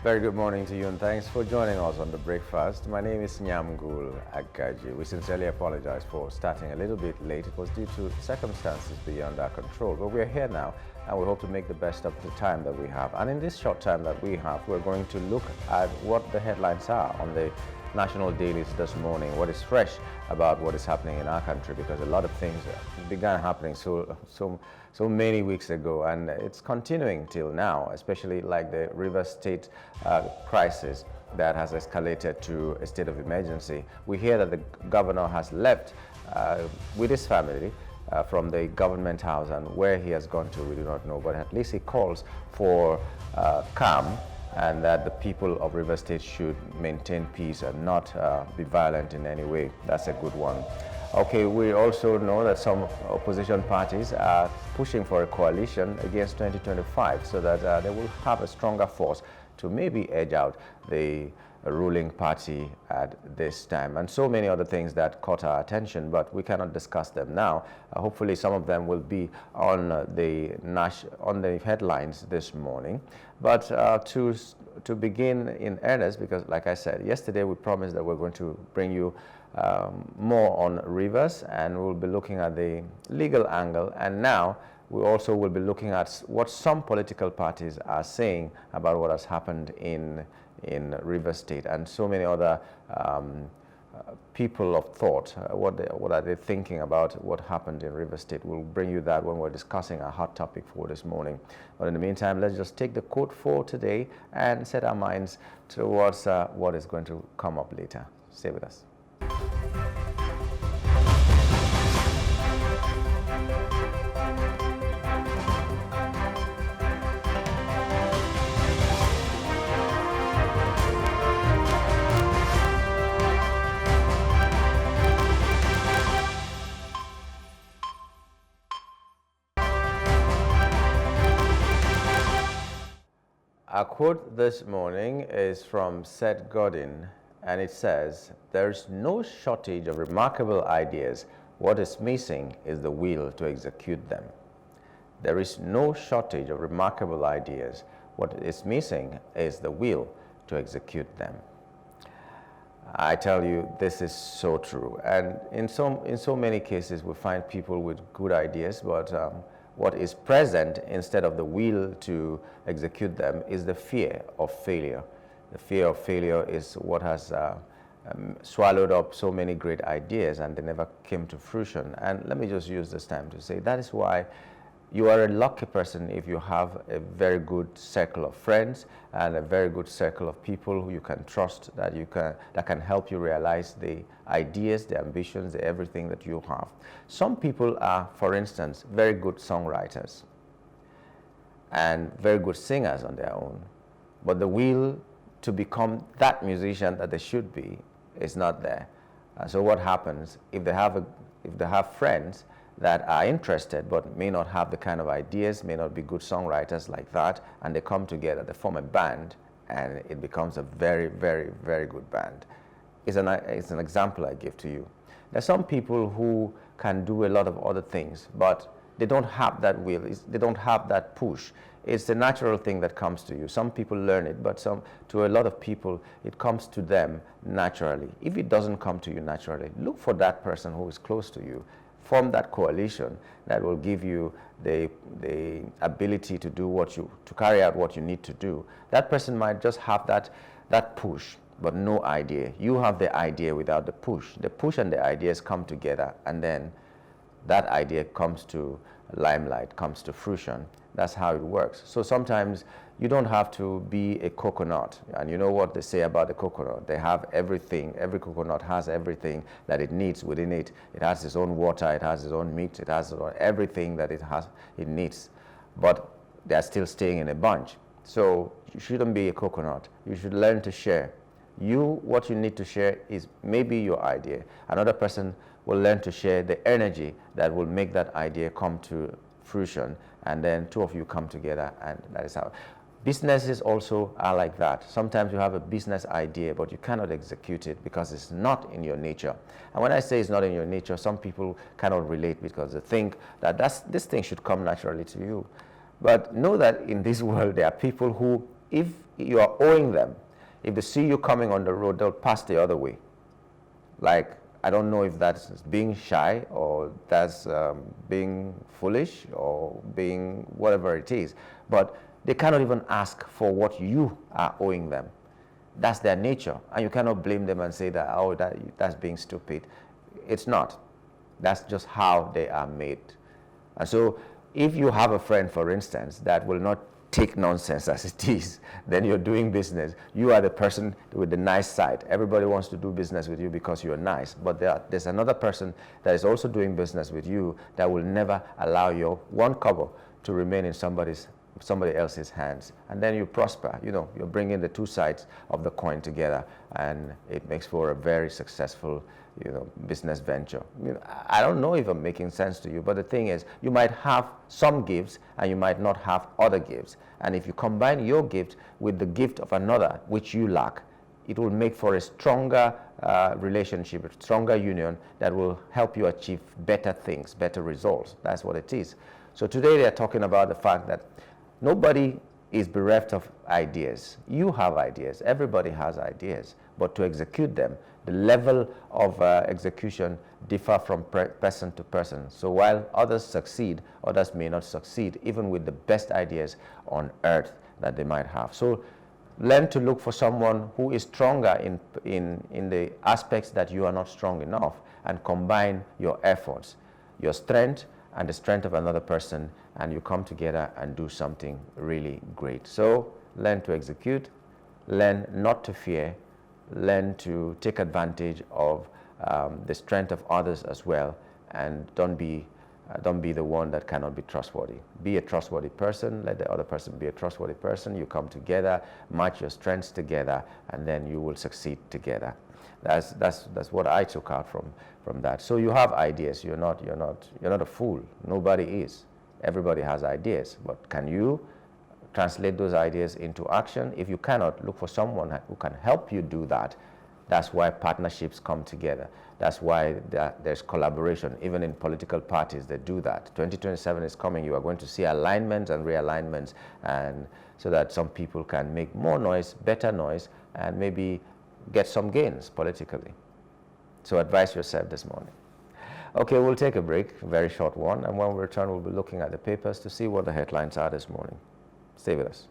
Very good morning to you and thanks for joining us on The Breakfast. My name is Nyamgul Agaji. We sincerely apologize for starting a little bit late. It was due to circumstances beyond our control, but we're here now and we hope to make the best of the time that we have. And in this short time that we have, we're going to look at what the headlines are on the national dailies this morning, what is fresh about what is happening in our country, because a lot of things began happening so many weeks ago, and it's continuing till now, especially like the Rivers State crisis that has escalated to a state of emergency. We hear that the governor has left with his family from the government house, and where he has gone to we do not know, but at least he calls for calm and that the people of River State should maintain peace and not be violent in any way. That's a good one. Okay, we also know that some opposition parties are pushing for a coalition against 2025 so that they will have a stronger force to maybe edge out the ruling party at this time, and so many other things that caught our attention, but we cannot discuss them now. Hopefully some of them will be on the headlines this morning. But to begin in earnest, because like I said yesterday, we promised that we're going to bring you more on rivers, and we'll be looking at the legal angle, and now we also will be looking at what some political parties are saying about what has happened in River State, and so many other people of thought. What are they thinking about what happened in River State? We'll bring you that when we're discussing our hot topic for this morning. But in the meantime, let's just take the quote for today and set our minds towards what is going to come up later. Stay with us. Our quote this morning is from Seth Godin, and it says, "There's no shortage of remarkable ideas. What is missing is the will to execute them." There is no shortage of remarkable ideas. What is missing is the will to execute them. I tell you, this is so true. And in so many cases, we find people with good ideas, but what is present instead of the will to execute them is the fear of failure. The fear of failure is what has swallowed up so many great ideas, and they never came to fruition. And let me just use this time to say that is why you are a lucky person if you have a very good circle of friends and a very good circle of people who you can trust, that can help you realize the ideas, the ambitions, the everything that you have. Some people are, for instance, very good songwriters and very good singers on their own, but the will to become that musician that they should be is not there. And so what happens if they have friends that are interested but may not have the kind of ideas, may not be good songwriters like that, and they come together, they form a band, and it becomes a very, very, very good band. It's an example I give to you. There's some people who can do a lot of other things, but they don't have that will, they don't have that push. It's the natural thing that comes to you. Some people learn it, but to a lot of people, it comes to them naturally. If it doesn't come to you naturally, look for that person who is close to you. Form that coalition that will give you the ability to do to carry out what you need to do. That person might just have that push, but no idea. You have the idea without the push. The push and the ideas come together, and then that idea comes to limelight, comes to fruition. That's how it works. So sometimes you don't have to be a coconut. And you know what they say about the coconut? They have everything. Every coconut has everything that it needs within it. It has its own water, it has its own meat, it has everything that it needs. But they're still staying in a bunch. So you shouldn't be a coconut. You should learn to share. What you need to share is maybe your idea. Another person will learn to share the energy that will make that idea come to fruition, and then two of you come together, and that is how. Businesses also are like that. Sometimes you have a business idea, but you cannot execute it because it's not in your nature. And when I say it's not in your nature, some people cannot relate because they think that this thing should come naturally to you. But know that in this world, there are people who, if you are owing them, if they see you coming on the road, they'll pass the other way. Like, I don't know if that's being shy or that's being foolish or being whatever it is, but they cannot even ask for what you are owing them. That's their nature, and you cannot blame them and say that, oh, that's being stupid. It's not. That's just how they are made. And so if you have a friend, for instance, that will not take nonsense as it is, then you're doing business. You are the person with the nice side. Everybody wants to do business with you because you're nice. But there's another person that is also doing business with you that will never allow your one kobo to remain in somebody else's hands. And then you prosper. You know, you're bringing the two sides of the coin together, and it makes for a very successful, you know, business venture. I don't know if I'm making sense to you, but the thing is, you might have some gifts and you might not have other gifts. And if you combine your gift with the gift of another, which you lack, it will make for a stronger relationship, a stronger union that will help you achieve better things, better results. That's what it is. So today they are talking about the fact that nobody is bereft of ideas. You have ideas. Everybody has ideas. But to execute them, the level of execution differ from person to person. So while others succeed, others may not succeed, even with the best ideas on earth that they might have. So learn to look for someone who is stronger in the aspects that you are not strong enough, and combine your efforts, your strength and the strength of another person, and you come together and do something really great. So learn to execute, learn not to fear, learn to take advantage of the strength of others as well, and don't be the one that cannot be trustworthy. Be a trustworthy person, let the other person be a trustworthy person. You come together, match your strengths together, and then you will succeed together. That's what I took out from that. So you have ideas. You're not a fool. Nobody is. Everybody has ideas, but can you translate those ideas into action? If you cannot, look for someone who can help you do that. That's why partnerships come together. That's why there's collaboration. Even in political parties, they do that. 2027 is coming. You are going to see alignments and realignments, and so that some people can make more noise, better noise, and maybe get some gains politically. So advise yourself this morning. Okay, we'll take a break, a very short one, and when we return, we'll be looking at the papers to see what the headlines are this morning. Stay with us.